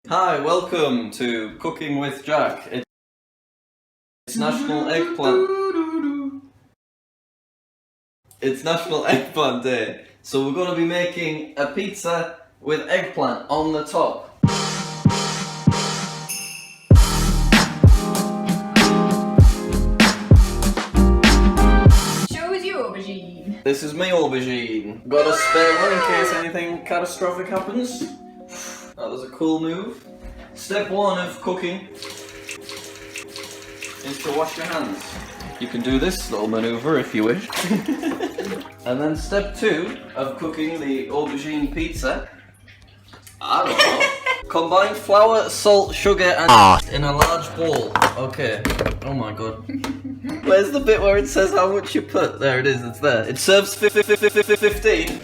Hi, welcome to Cooking with Jack. It's National Eggplant. It's National Eggplant Day. So we're going to be making a pizza with eggplant on the top. Show us your aubergine. This is me aubergine. Got a spare one in case anything catastrophic happens. That was a cool move. Step one of cooking is to wash your hands. You can do this little maneuver if you wish. And then step two of cooking the aubergine pizza. I don't know. Combine flour, salt, sugar and in a large bowl. Okay. Oh my god. Where's the bit where it says how much you put? There it is, it's there. It serves 15.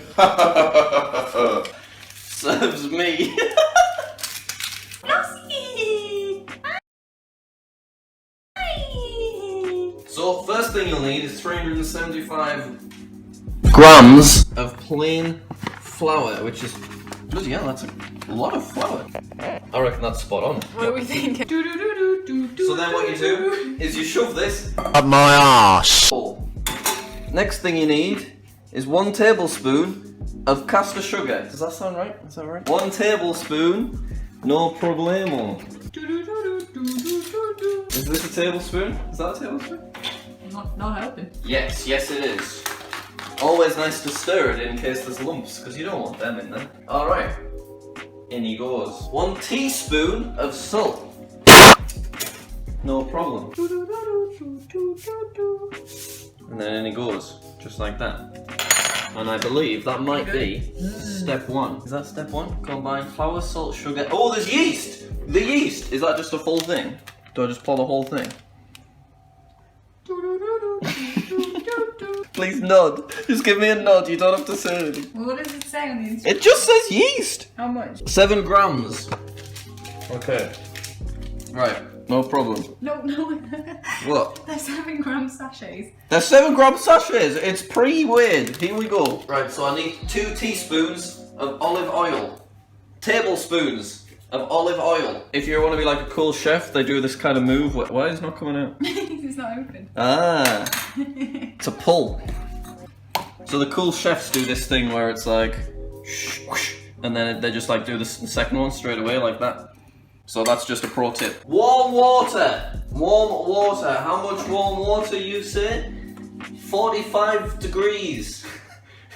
Serves me. So first thing you'll need is 375 grams of plain flour, which is bloody hell, that's a lot of flour. I reckon that's spot on. What are we thinking? So then what you do is you shove this up my arse. Next thing you need is 1 tablespoon of caster sugar. Does that sound right? Is that right? 1 tablespoon, no problemo. Is this a tablespoon? Is that a tablespoon? Not helping. Yes, yes it is. Always nice to stir it in case there's lumps, because you don't want them in there. Alright, in he goes. 1 teaspoon of salt. No problem. And then in he goes, just like that. And I believe that might be step one. Is that step one? Combine flour, salt, sugar. Oh, there's yeast! The yeast! Is that just a full thing? Do I just pour the whole thing? Please nod. Just give me a nod. You don't have to say anything. Well, what does it say on the instructions? It just says yeast. How much? 7 grams. Okay. Right. No problem. No. What? They're 7-gram sachets. They're 7-gram sachets. It's pre-weighed. Here we go. Right. So I need 2 teaspoons of olive oil. Tablespoons of olive oil. If you want to be like a cool chef, they do this kind of move. Why is it not coming out? It's not open. Ah. To pull. So the cool chefs do this thing where it's like, whoosh, and then they just like do the second one straight away like that. So that's just a pro tip. Warm water. Warm water. How much warm water you say? 45 degrees.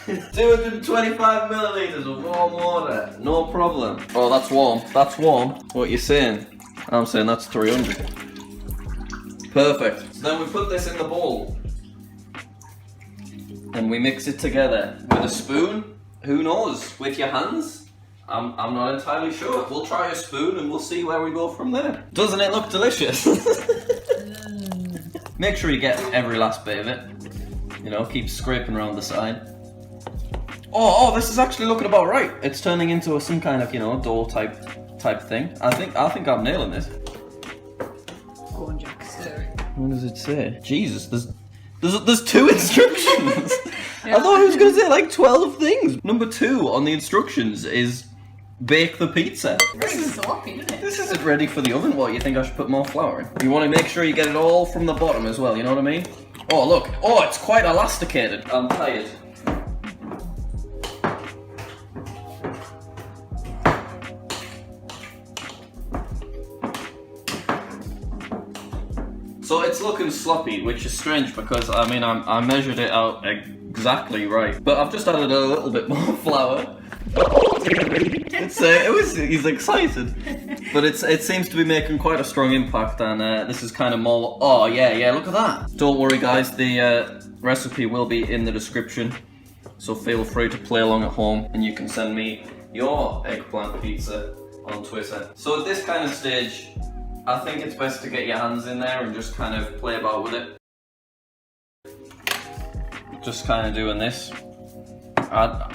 225 milliliters of warm water. No problem. Oh, that's warm. That's warm. What you saying? I'm saying that's 300. Perfect. So then we put this in the bowl. And we mix it together with a spoon. Who knows? With your hands? I'm not entirely sure. We'll try a spoon and we'll see where we go from there. Doesn't it look delicious? Make sure you get every last bit of it. You know, keep scraping around the side. Oh, this is actually looking about right. It's turning into some kind of, you know, dough type thing. I think I'm nailing this. Go on, Jack, stir it. What does it say? Jesus, there's 2 instructions. I thought it was going to say like 12 things. Number 2 on the instructions is bake the pizza. This is sloppy, isn't it? This isn't ready for the oven. What, you think I should put more flour in? You want to make sure you get it all from the bottom as well, you know what I mean? Oh, look. Oh, it's quite elasticated. I'm tired. So it's looking sloppy, which is strange because I mean I measured it out exactly right, but I've just added a little bit more flour. He's excited, but it seems to be making quite a strong impact, and this is kind of more. Oh yeah, look at that. Don't worry, guys. The recipe will be in the description, so feel free to play along at home, and you can send me your eggplant pizza on Twitter. So at this kind of stage, I think it's best to get your hands in there and just kind of play about with it. Just kind of doing this. I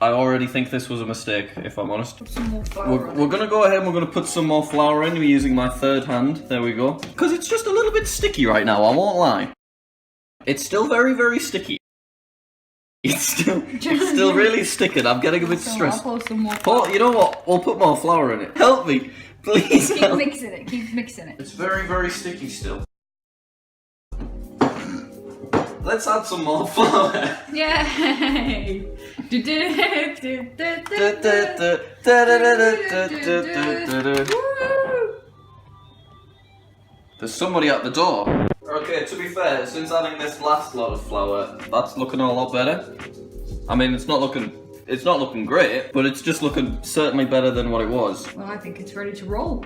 already think this was a mistake, if I'm honest. Put some more flour We're gonna go ahead and we're gonna put some more flour in. We're using my 3rd hand. There we go. Because it's just a little bit sticky right now, I won't lie. It's still very, very sticky. It's still really sticking. I'm getting a bit So I'll stressed. pour some more. Oh, you know what? We'll put more flour in it. Help me, please. Keep mixing it. Keep mixing it. It's very, very sticky still. Let's add some more flour. Yay! There's somebody at the door. Okay, to be fair, since adding this last lot of flour, that's looking a lot better. I mean, it's not looking great, but it's just looking certainly better than what it was. Well, I think it's ready to roll.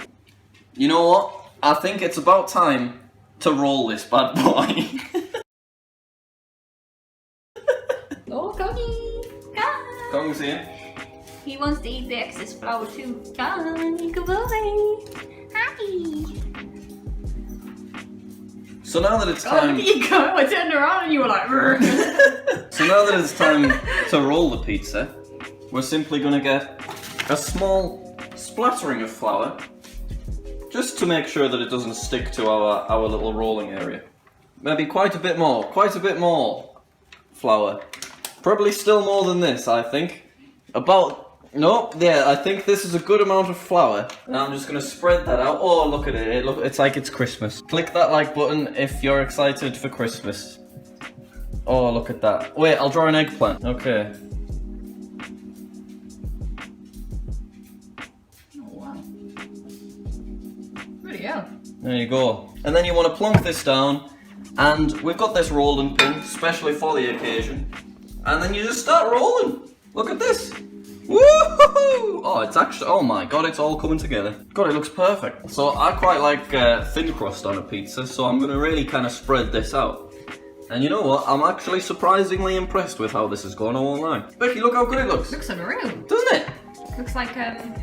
You know what? I think it's about time to roll this bad boy. Oh, Connie! Come! Kong's here. He wants to eat the excess flour too. Come, good boy! Hi! So now that it's Oh, time... look at you go! I turned around and you were like... So now that it's time to roll the pizza, we're simply going to get a small splattering of flour, just to make sure that it doesn't stick to our little rolling area. Maybe quite a bit more flour. Probably still more than this, I think. I think this is a good amount of flour. And I'm just going to spread that out. Oh, look at it. It's like it's Christmas. Click that like button if you're excited for Christmas. Oh, look at that. Wait, I'll draw an eggplant. Okay. Oh, wow. Bloody hell. There you go. And then you want to plonk this down. And we've got this rolling pin, especially for the occasion. And then you just start rolling. Look at this. Woohoo! Oh, it's actually, oh my god, it's all coming together. God, it looks perfect. So I quite like thin crust on a pizza, so I'm going to really kind of spread this out. And you know what? I'm actually surprisingly impressed with how this is going all online. Becky, look how good it looks. Looks unreal. Doesn't it? Looks like a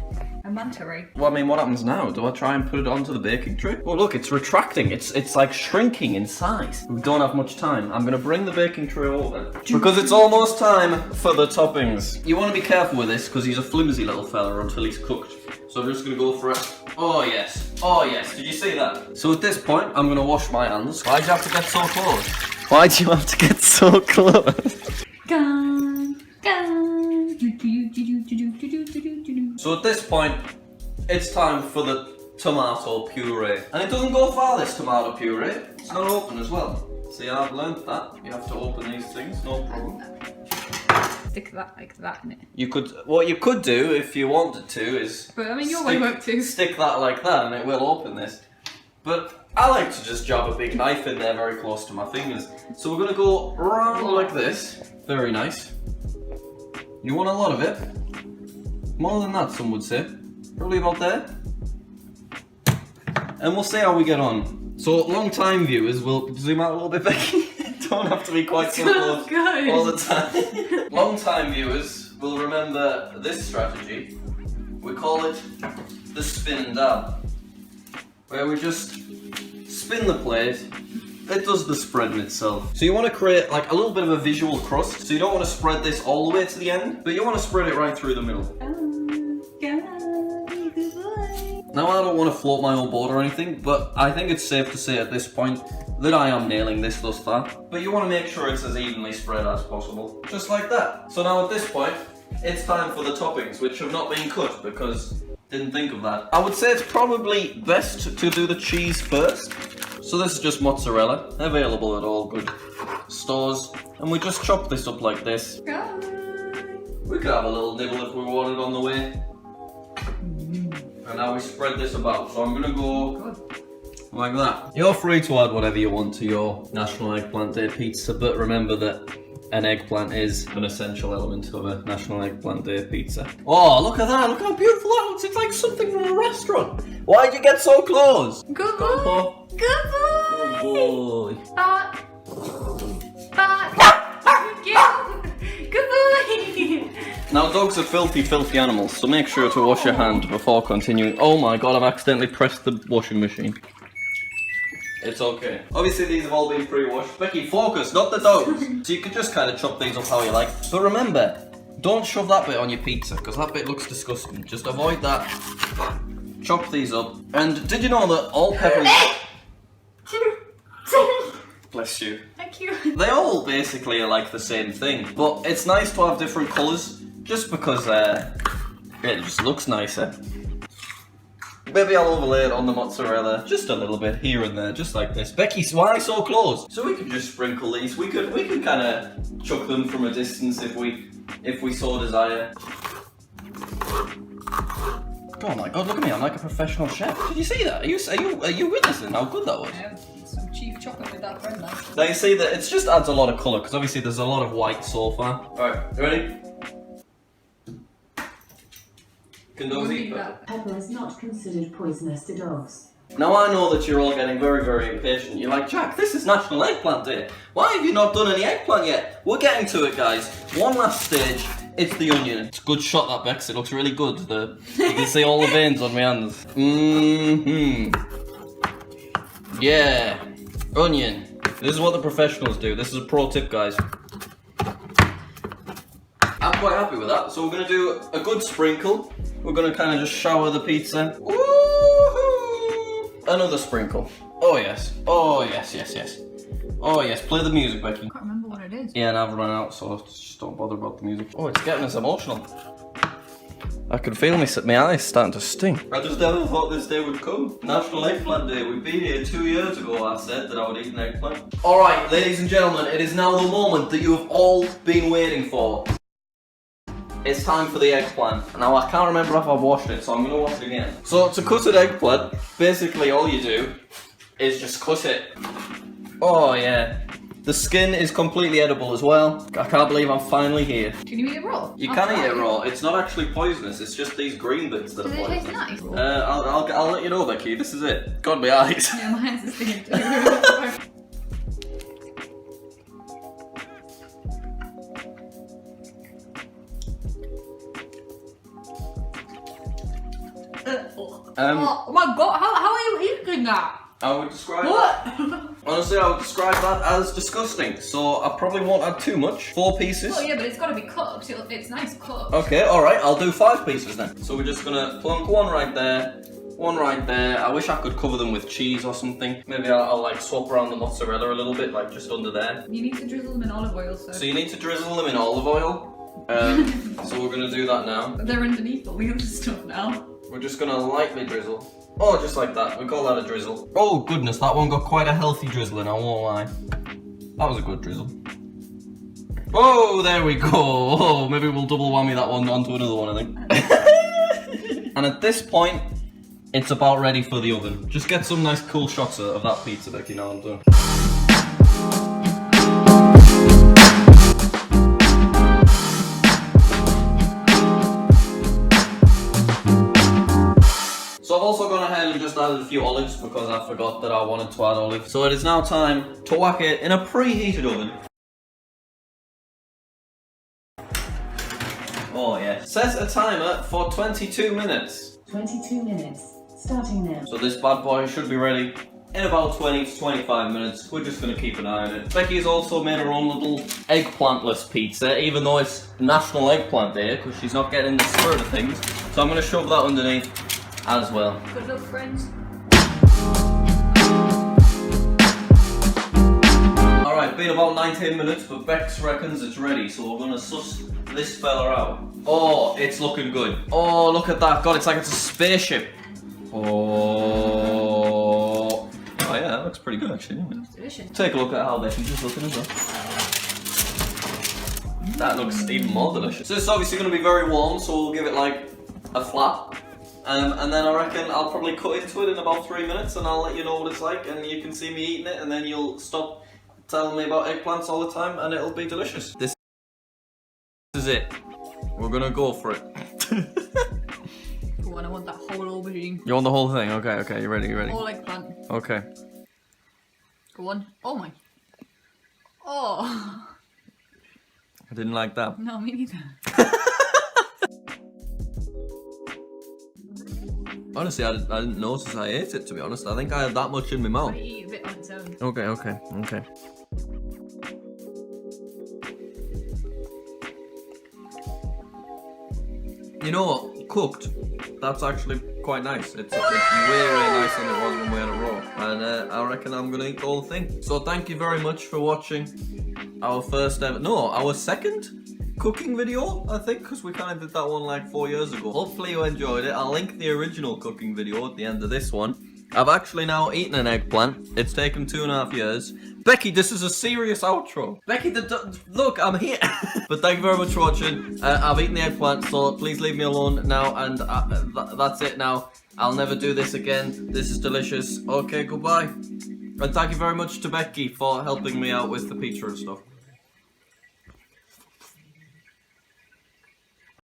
manta ray. Well, I mean, what happens now? Do I try and put it onto the baking tray? Oh, look, it's retracting. It's like shrinking in size. We don't have much time. I'm going to bring the baking tray over because it's almost time for the toppings. You want to be careful with this because he's a flimsy little fella until he's cooked. So I'm just going to go for it. Oh, yes. Oh, yes. Did you see that? So at this point, I'm going to wash my hands. Why'd you have to get so close? Why'd you have to get so close? Gone. So at this point, it's time for the tomato puree. And it doesn't go far, this tomato puree. It's not open as well. See, I've learned that. You have to open these things, no problem. Stick that like that in it. What you could do, if you wanted to, is... But I mean, your way worked too. Stick that like that and it will open this. But I like to just jab a big knife in there very close to my fingers. So we're going to go around like this. Very nice. You want a lot of it. More than that, some would say. Probably about there. And we'll see how we get on. So, long time viewers, we'll zoom out a little bit, Becky. Don't have to be quite so close all the time. Long time viewers will remember this strategy. We call it the spin and dab. Where we just spin the plate. It does the spreading itself. So you want to create like a little bit of a visual crust. So you don't want to spread this all the way to the end, but you want to spread it right through the middle. Now I don't want to float my own boat or anything, but I think it's safe to say at this point that I am nailing this thus far. But you want to make sure it's as evenly spread as possible. Just like that. So now at this point, it's time for the toppings, which have not been cut because didn't think of that. I would say it's probably best to do the cheese first. So this is just mozzarella, available at all good stores. And we just chop this up like this. We could have a little nibble if we wanted on the way. And now we spread this about. So I'm gonna go like that. You're free to add whatever you want to your National Eggplant Day pizza, but remember that an eggplant is an essential element of a National Eggplant Day pizza. Oh, look at that! Look how beautiful that looks! It's like something from a restaurant! Why'd you get so close? Good boy! Good boy! Good boy! Good boy! Now, dogs are filthy, filthy animals, so make sure to wash your hand before continuing. Oh my god, I've accidentally pressed the washing machine. It's okay. Obviously, these have all been pre-washed. Becky, focus, not the dogs. So you can just kind of chop these up how you like. But remember, don't shove that bit on your pizza, because that bit looks disgusting. Just avoid that. Chop these up. And did you know that all peppers... Bless you. Thank you. They all basically are like the same thing, but it's nice to have different colours just because it just looks nicer. Maybe I'll overlay it on the mozzarella just a little bit here and there, just like this. Becky, why so close? So we could just sprinkle these. We could kind of chuck them from a distance if we so desire. Oh my god, look at me! I'm like a professional chef. Did you see that? Are you witnessing how good that was? I have some cheap chocolate with that bread now. Now you see that it just adds a lot of colour because obviously there's a lot of white so far. All right, ready? Can dogs eat that? Pepper is not considered poisonous to dogs. Now I know that you're all getting very, very impatient. You're like, Jack, this is National Eggplant Day. Why have you not done any eggplant yet? We're getting to it, guys. One last stage. It's the onion. It's a good shot, that Bex. It looks really good. You can see all the veins on my hands. Yeah. Onion. This is what the professionals do. This is a pro tip, guys. I'm quite happy with that. So we're going to do a good sprinkle. We're going to kind of just shower the pizza. Woohoo! Another sprinkle. Oh yes. Oh yes, yes, yes. Oh yes, play the music, Becky. I can't remember what it is. Yeah, and I've run out, so just don't bother about the music. Oh, it's getting us emotional. I can feel my eyes starting to sting. I just never thought this day would come. National Eggplant Day. We've been here 2 years ago. I said that I would eat an eggplant. Alright, ladies and gentlemen, it is now the moment that you have all been waiting for. It's time for the eggplant. Now I can't remember if I've washed it, so I'm going to wash it again. So to cut an eggplant, basically all you do is just cut it. Oh yeah. The skin is completely edible as well. I can't believe I'm finally here. Can you eat it raw? You can eat it raw. It's not actually poisonous. It's just these green bits that are Does it poisonous. taste nice? I'll let you know, Becky. This is it. God, my eyes. Yeah, my hands are stinging too. Oh my god, how are you eating that? I would describe What? Honestly, I would describe that as disgusting. So I probably won't add too much. 4 pieces. Well, yeah, but it's got to be cooked. It's nice cooked. Okay, alright, I'll do 5 pieces then. So we're just gonna plunk one right there, one right there. I wish I could cover them with cheese or something. Maybe I'll like swap around the mozzarella a little bit, like just under there. You need to drizzle them in olive oil, So you need to drizzle them in olive oil. So we're gonna do that now. But they're underneath all the other stuff now. We're just gonna lightly drizzle. Oh, just like that. We call that a drizzle. Oh goodness, that one got quite a healthy drizzling, I won't lie. That was a good drizzle. Oh, there we go. Oh, maybe we'll double whammy that one onto another one, I think. And at this point, it's about ready for the oven. Just get some nice cool shots of that pizza, Becky, now I'm done. So I've also gone ahead and just added a few olives because I forgot that I wanted to add olives. So it is now time to whack it in a preheated oven. Oh yeah. Set a timer for 22 minutes. 22 minutes. Starting now. So this bad boy should be ready in about 20 to 25 minutes. We're just going to keep an eye on it. Becky's also made her own little eggplantless pizza, even though it's National Eggplant Day, because she's not getting the spirit of things. So I'm going to shove that underneath as well. Good luck, friends. Alright, been about 19 minutes, but Bex reckons it's ready, so we're going to suss this fella out. Oh, it's looking good. Oh, look at that. God, it's like it's a spaceship. Oh yeah, that looks pretty good actually, doesn't it? It's delicious. Take a look at how Becky's just looking as well. That looks even more delicious. So it's obviously going to be very warm, so we'll give it like a flap. And then I reckon I'll probably cut into it in about 3 minutes and I'll let you know what it's like and you can see me eating it and then you'll stop telling me about eggplants all the time and it'll be delicious. This is it. We're gonna go for it. Go on, I want that whole aubergine. You want the whole thing? Okay, okay, you ready, you ready? Whole eggplant. Okay. Go on. Oh my. Oh. I didn't like that. No, me neither. Honestly, I didn't notice I ate it, to be honest. I think I had that much in my mouth. I eat a bit on its own. Okay, okay, okay. You know what? Cooked, that's actually quite nice. It's way nicer than it was when we had it raw. And I reckon I'm gonna eat the whole thing. So thank you very much for watching our our second cooking video, I think, because we kind of did that one like 4 years ago. Hopefully you enjoyed it. I'll link the original cooking video at the end of this one. I've actually now eaten an eggplant. It's taken 2.5 years. Becky, this is a serious outro. Becky, look, I'm here. But thank you very much for watching. I've eaten the eggplant, so please leave me alone now. And that's it now. I'll never do this again. This is delicious. Okay, goodbye. And thank you very much to Becky for helping me out with the pizza and stuff.